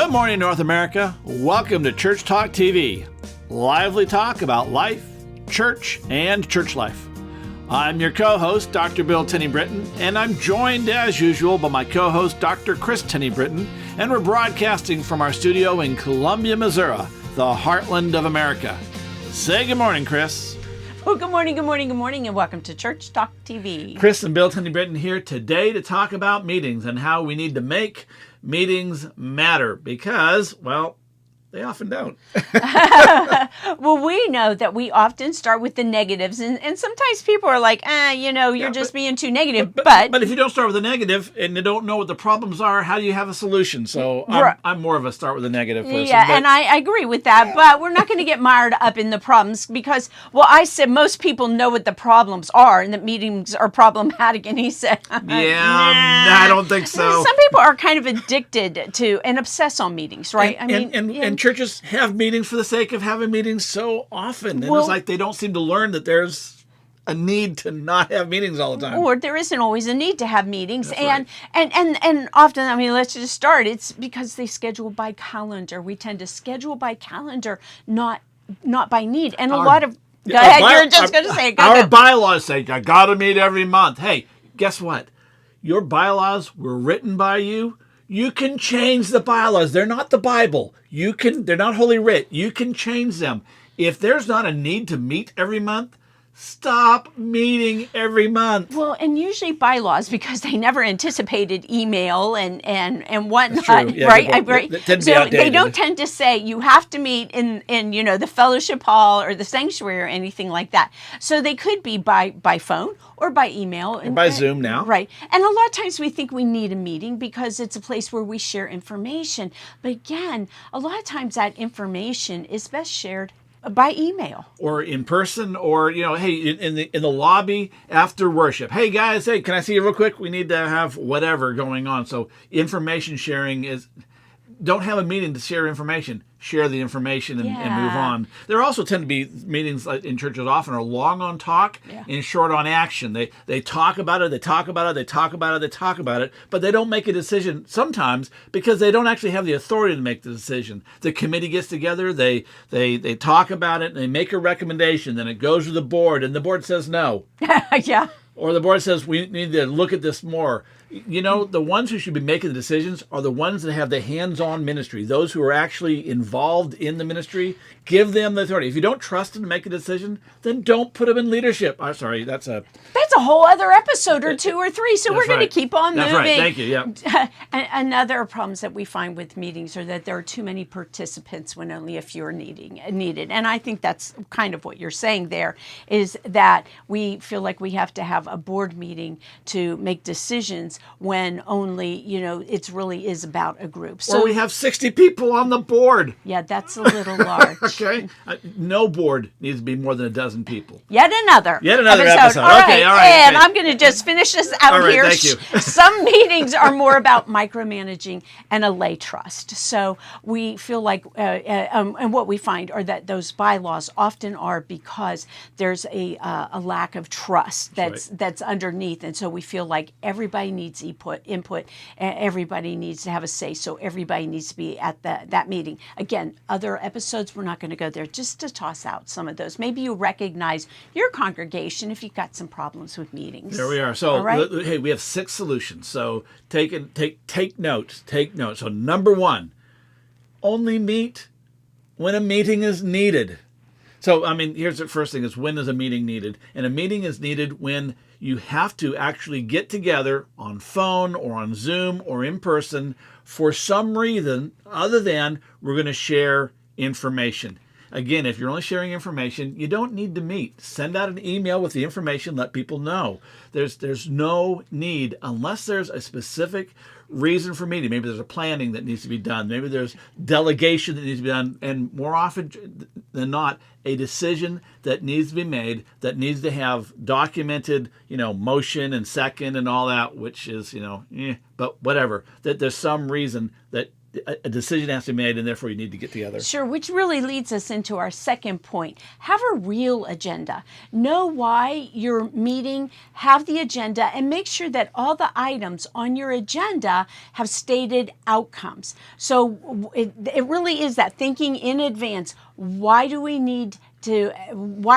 Good morning, North America. Welcome to Church Talk TV. Lively talk about life, church, and church life. I'm your co-host, Dr. Bill Tenney-Britton, and I'm joined, as usual, by my co-host, Dr. Kris Tenney-Britton, and we're broadcasting from our studio in Columbia, Missouri, the heartland of America. Say good morning, Kris. Well, good morning, and welcome to Church Talk TV. Kris and Bill Tenney-Britton here today to talk about meetings and how we need to make meetings matter because, well, they often don't. Well, we know that we often start with the negatives, and sometimes people are like, you're just being too negative. But if you don't start with a negative and you don't know what the problems are, how do you have a solution? So I'm more of a start with a negative person. Yeah, and I agree with that, but we're not going to get mired up in the problems because, well, I said most people know what the problems are and that meetings are problematic, and he said, I don't think so. Some people are kind of addicted to and obsess on meetings, right? And churches have meetings for the sake of having meetings so often. And it's like they don't seem to learn that there's a need to not have meetings all the time. Or there isn't always a need to have meetings. That's and often, let's just start. It's because they schedule by calendar. We tend to schedule by calendar, not by need. And you're just going to say it. Our bylaws say, I got to meet every month. Hey, guess what? Your bylaws were written by you. You can change the bylaws. They're not the Bible. They're not Holy Writ. You can change them. If there's not a need to meet every month, stop meeting every month. Well, and usually bylaws, because they never anticipated email and whatnot, yeah, right? They don't tend to say you have to meet in the fellowship hall or the sanctuary or anything like that. So they could be by phone or by email. And by Zoom now. Right. And a lot of times we think we need a meeting because it's a place where we share information. But again, a lot of times that information is best shared by email or in person, or hey, in the lobby after worship. Hey guys, can I see you real quick? We need to have whatever going on. So information sharing is, don't have a meeting to share information. Share the information and move on. There also tend to be meetings in churches often are long on talk and short on action. They talk about it, but they don't make a decision sometimes because they don't actually have the authority to make the decision. The committee gets together, they talk about it, and they make a recommendation, then it goes to the board, and the board says no. Yeah. Or the board says, we need to look at this more. The ones who should be making the decisions are the ones that have the hands-on ministry. Those who are actually involved in the ministry, give them the authority. If you don't trust them to make a decision, then don't put them in leadership. I'm sorry, that's a whole other episode or two or three, so we're going to keep on moving. That's right, thank you, yeah. Another problems that we find with meetings are that there are too many participants when only a few are needed. And I think that's kind of what you're saying there, is that we feel like we have to have a board meeting to make decisions when only, it really is about a group. So, or we have 60 people on the board. Yeah, that's a little large. Okay. No board needs to be more than a dozen people. Yet another episode. All right. Okay, all right. And I'm going to just finish this out here. Thank you. Some meetings are more about micromanaging and a lay trust. So we feel like, and what we find are that those bylaws often are because there's a lack of trust that's underneath. And so we feel like everybody needs input, everybody needs to have a say. So everybody needs to be at that meeting. Again, other episodes, we're not going to go there, just to toss out some of those. Maybe you recognize your congregation if you've got some problems with meetings. There we are. So, hey, we have 6 solutions. So take notes. So number 1, only meet when a meeting is needed. So, here's the first thing is, when is a meeting needed? And a meeting is needed when you have to actually get together on phone or on Zoom or in person for some reason other than we're going to share information. Again, if you're only sharing information, you don't need to meet. Send out an email with the information, let people know. There's no need, unless there's a specific reason for meeting. Maybe there's a planning that needs to be done. Maybe there's delegation that needs to be done. And more often than not, a decision that needs to be made, that needs to have documented, motion and second and all that, which is, but whatever. That there's some reason that a decision has to be made, and therefore you need to get together. Sure, which really leads us into our second point. Have a real agenda. Know why you're meeting, have the agenda, and make sure that all the items on your agenda have stated outcomes. So it really is that thinking in advance. Why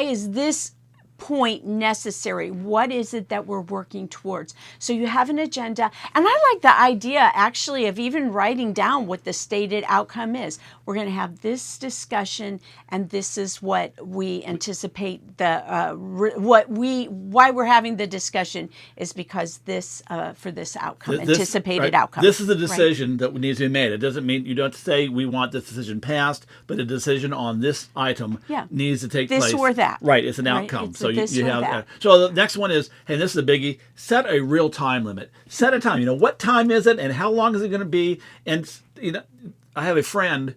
is this point necessary? What is it that we're working towards? So you have an agenda. And I like the idea actually of even writing down what the stated outcome is. We're going to have this discussion, and this is what we anticipate why we're having the discussion is because this for this outcome, anticipated outcome. This is a decision that needs to be made. It doesn't mean you don't say we want this decision passed, but a decision on this item needs to take place. This or that. Right, it's an outcome. So you have that. So the next one is, and this is a biggie, set a real time limit. Set a time. What time is it and how long is it going to be? And I have a friend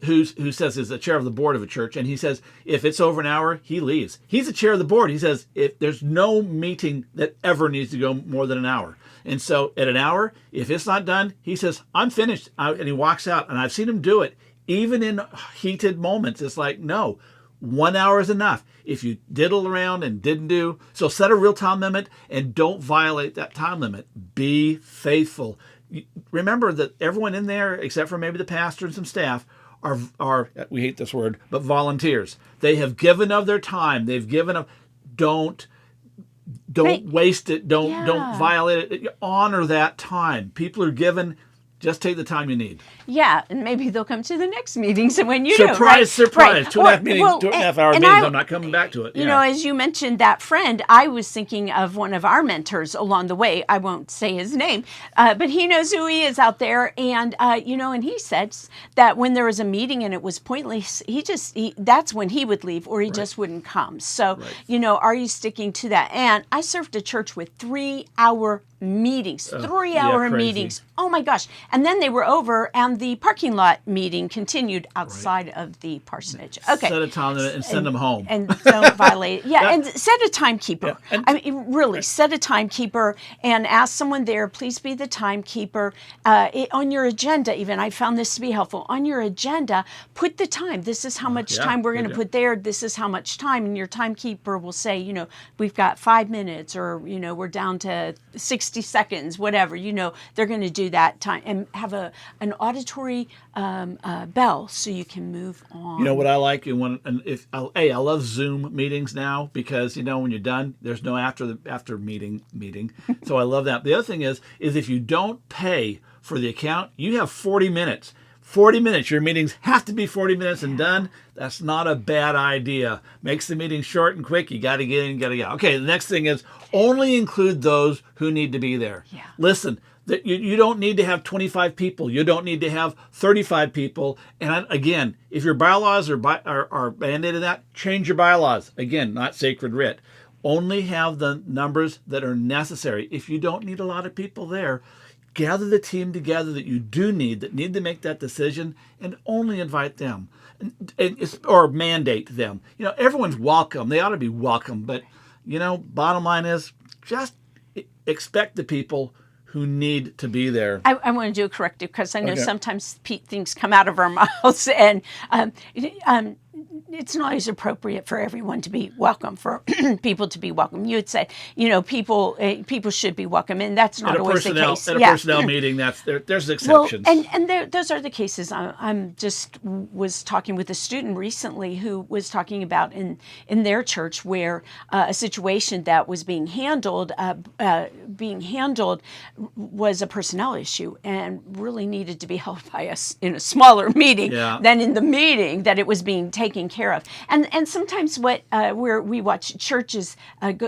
who says he's the chair of the board of a church, and he says if it's over an hour, he leaves. He's the chair of the board. He says if there's no meeting that ever needs to go more than an hour. And so at an hour, if it's not done, he says, I'm finished. And he walks out, and I've seen him do it. Even in heated moments, it's like, no, 1 hour is enough. If you diddle around and didn't do, so set a real time limit and don't violate that time limit. Be faithful. Remember that everyone in there, except for maybe the pastor and some staff, are we hate this word, but volunteers. They have given of their time. They've given of, don't waste it. Don't violate it. Honor that time. People are given. Just take the time you need. Yeah, and maybe they'll come to the next meetings and when you surprise. Right. 2.5 hour meetings. I'm not coming back to it. You know, as you mentioned that friend, I was thinking of one of our mentors along the way. I won't say his name, but he knows who he is out there. And, and he said that when there was a meeting and it was pointless, that's when he would leave or he just wouldn't come. So, are you sticking to that? And I served a church with 3-hour meetings, 3-hour meetings. Oh my gosh. And then they were over and the parking lot meeting continued outside of the parsonage. Okay. Set a time limit and send them home. And don't violate it. Yeah. And set a timekeeper. Yeah. I mean, really set a timekeeper and ask someone there, please be the timekeeper. On your agenda, even, I found this to be helpful. On your agenda, put the time. This is how much time we're going to put there. This is how much time. And your timekeeper will say, we've got 5 minutes or, we're down to 60 seconds, whatever, they're going to do that time and have an auditory bell so you can move on. You know what I like? I love Zoom meetings now because, when you're done, there's no after meeting. So I love that. The other thing is if you don't pay for the account, you have 40 minutes. 40 minutes. Your meetings have to be 40 minutes and done. That's not a bad idea. Makes the meeting short and quick. You got to get in, got to get out. Okay, the next thing is only include those who need to be there. Yeah. Listen, you don't need to have 25 people. You don't need to have 35 people. And again, if your bylaws are mandated that, change your bylaws. Again, not sacred writ. Only have the numbers that are necessary. If you don't need a lot of people there, gather the team together that you do need, that need to make that decision, and only invite them or mandate them. Everyone's welcome. They ought to be welcome. But, bottom line is just expect the people who need to be there. I want to do a corrective because I know sometimes things come out of our mouths and it's not always appropriate for everyone to be welcome, for people to be welcome. You would say, people should be welcome, and that's not always the case. At a personnel meeting, there's exceptions. Well, and those are the cases. I'm just was talking with a student recently who was talking about in their church where a situation that was being handled was a personnel issue and really needed to be held by us in a smaller meeting than in the meeting that it was being taken care of. And sometimes where we watch churches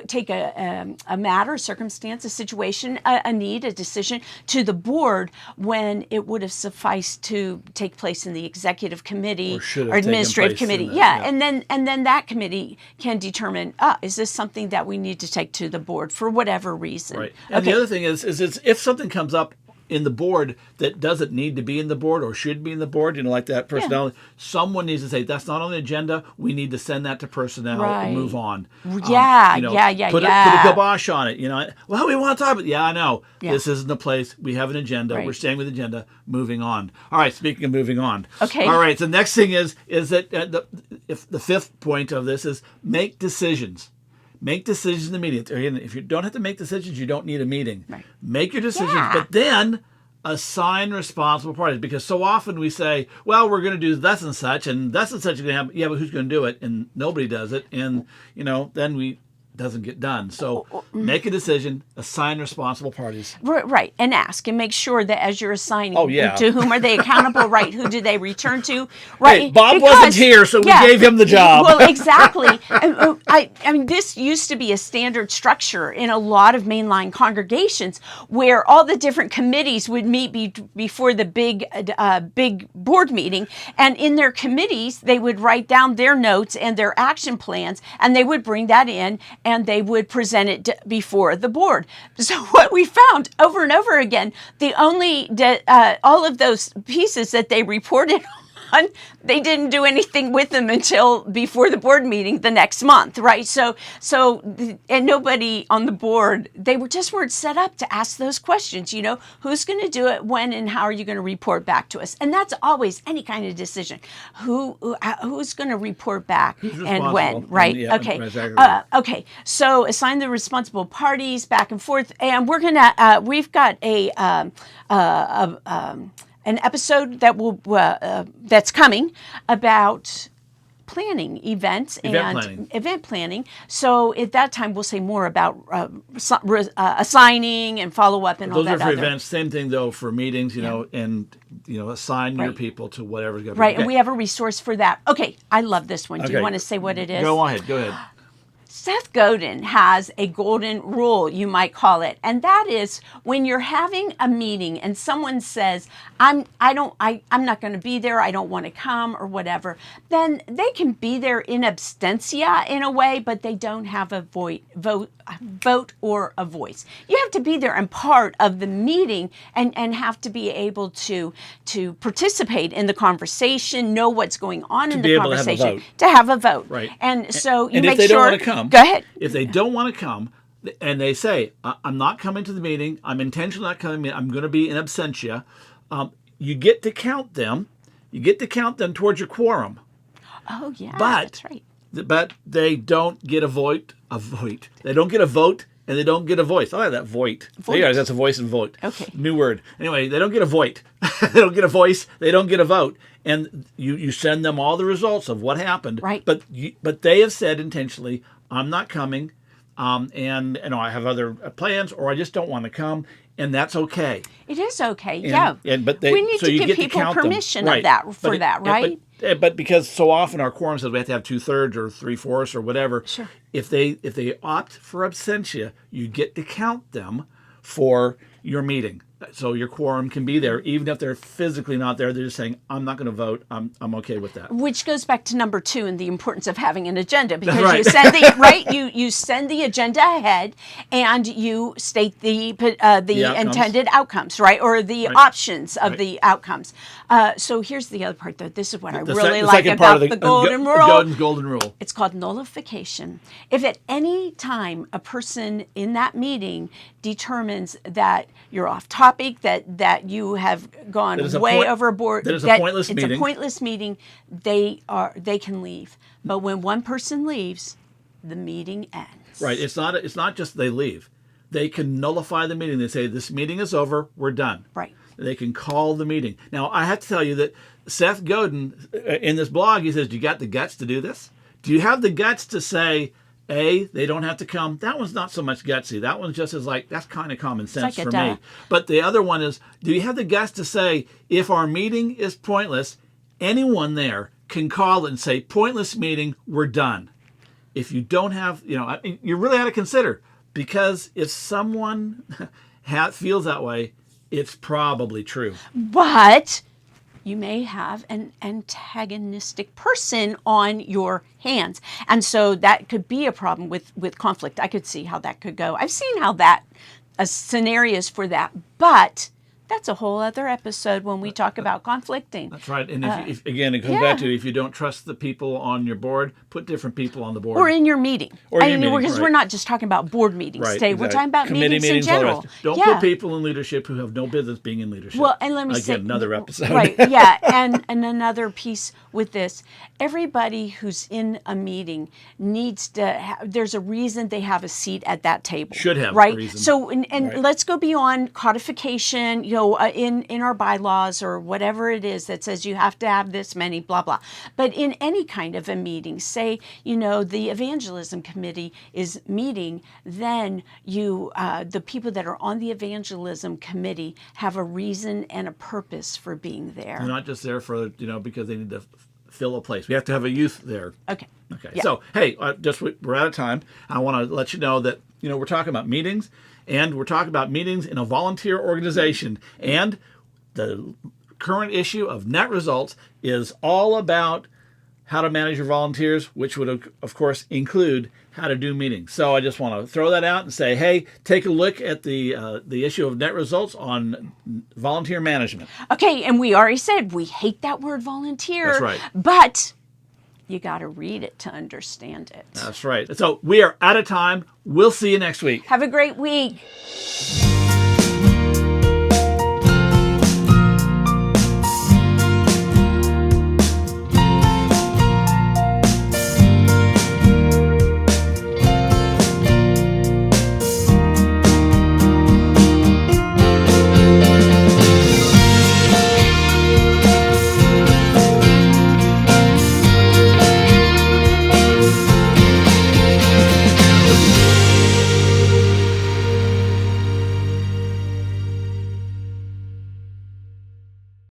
take a matter, a circumstance, a situation, a need, a decision to the board when it would have sufficed to take place in the executive committee or administrative committee. And then that committee can determine, is this something that we need to take to the board for whatever reason? Right. And the other thing is if something comes up in the board that doesn't need to be in the board or should be in the board, like that personality, someone needs to say, that's not on the agenda. We need to send that to personnel and move on. Put a kibosh on it. Well, we want to talk about it. Yeah, I know. Yeah. This isn't the place. We have an agenda. Right. We're staying with the agenda. Moving on. All right, speaking of moving on. Okay. All right, so the next thing is that if the fifth point of this is make decisions. Make decisions in the meeting. If you don't have to make decisions, you don't need a meeting. Right. Make your decisions, Yeah. but then assign responsible parties. Because so often we say, well, we're going to do thus and such is going to happen. Yeah, but who's going to do it? And nobody does it. And, then we doesn't get done. So make a decision, assign responsible parties. Right, and ask and make sure that as you're assigning, to whom are they accountable, right? Who do they return to, right? Hey, Bob wasn't here, so we gave him the job. Well, exactly. I mean, this used to be a standard structure in a lot of mainline congregations where all the different committees would meet before the big board meeting, and in their committees they would write down their notes and their action plans, and they would bring that in and they would present it before the board. So what we found over and over again, all of those pieces that they reported on, they didn't do anything with them until before the board meeting the next month, right? And nobody on the board, they weren't set up to ask those questions. Who's going to do it, when, and how are you going to report back to us? And that's always any kind of decision. Who's going to report back and when, right? Okay. Exactly. Okay. So assign the responsible parties back and forth, and we're gonna. We've got an episode that's coming about planning events and event planning. So at that time, we'll say more about assigning and follow up and all that. Those are for events. Same thing though for meetings, and assign your people to whatever's going to be. Right, and we have a resource for that. Okay, I love this one. Do you want to say what it is? Go ahead. Seth Godin has a golden rule, you might call it, and that is when you're having a meeting and someone says, I'm not going to be there, I don't want to come or whatever, then they can be there in absentia in a way, but they don't have a vote or a voice. You have to be there and part of the meeting and have to be able to participate in the conversation, know what's going on in the conversation, to have a vote. Right. And so you and make if they sure. Don't want to come, go ahead. If they don't want to come, and they say, I'm not coming to the meeting, I'm intentionally not coming, I'm going to be in absentia, you get to count them. You get to count them towards your quorum. Oh, yeah, that's right. But they don't get a vote. They don't get a vote, and they don't get a voice. I like that vote. Yeah, that's a voice and vote. Okay. New word. Anyway, they don't get a vote. They don't get a voice. They don't get a vote. And you send them all the results of what happened. Right. But they have said intentionally, I'm not coming, and I have other plans, or I just don't want to come. And that's okay. It is okay, But we need to give people permission of that for that, right? But because so often our quorum says we have to have 2/3 or 3/4 or whatever. Sure. If they opt for absentia, you get to count them for your meeting. So your quorum can be there, even if they're physically not there. They're just saying, "I'm not going to vote. I'm okay with that." Which goes back to number 2 and the importance of having an agenda, because right. you send you send the agenda ahead, and you state the intended outcomes, right, or the options of the outcomes. So here's the other part, though. This is what I really like about the golden rule. Golden rule. It's called nullification. If at any time a person in that mean determines that you're off topic, that you have gone way overboard, that it's a pointless meeting. It's a pointless meeting, they can leave. But when one person leaves, the meeting ends. Right. It's not just they leave. They can nullify the meeting. They say, this meeting is over, we're done. Right. They can call the meeting. Now, I have to tell you that Seth Godin, in this blog, he says, do you got the guts to do this? Do you have the guts to say, they don't have to come? That one's not so much gutsy. That one's just that's kind of common sense for me. But the other one is, do you have the guts to say, if our meeting is pointless, anyone there can call it and say, pointless meeting, we're done. If you don't have, you really ought to consider, because if someone feels that way, it's probably true. But you may have an antagonistic person on your hands. And so that could be a problem with conflict. I could see how that could go. I've seen how scenarios for that. But That's a whole other episode when we talk about conflicting. That's right. And if again, it comes back to if you don't trust the people on your board, put different people on the board. Or in your meeting. Because we're not just talking about board meetings today. We're talking about committee meetings in general. Don't put people in leadership who have no business being in leadership. Well, and let me say another episode. Right. Yeah. And another piece with this, everybody who's in a meeting needs to there's a reason they have a seat at that table. Should have right. a reason. So let's go beyond codification, in our bylaws or whatever it is that says you have to have this many, blah, blah. But in any kind of a meeting, say, the evangelism committee is meeting, then the people that are on the evangelism committee have a reason and a purpose for being there. They're not just there for, because they need to fill a place. We have to have a youth there. Okay. Yeah. So, hey, we're out of time. I want to let you know that, we're talking about meetings, and we're talking about meetings in a volunteer organization. And the current issue of Net Results is all about how to manage your volunteers, which would, of course, include how to do meetings. So I just want to throw that out and say, hey, take a look at the issue of Net Results on volunteer management. Okay, and we already said we hate that word volunteer. That's right. But you got to read it to understand it. That's right. So we are out of time. We'll see you next week. Have a great week.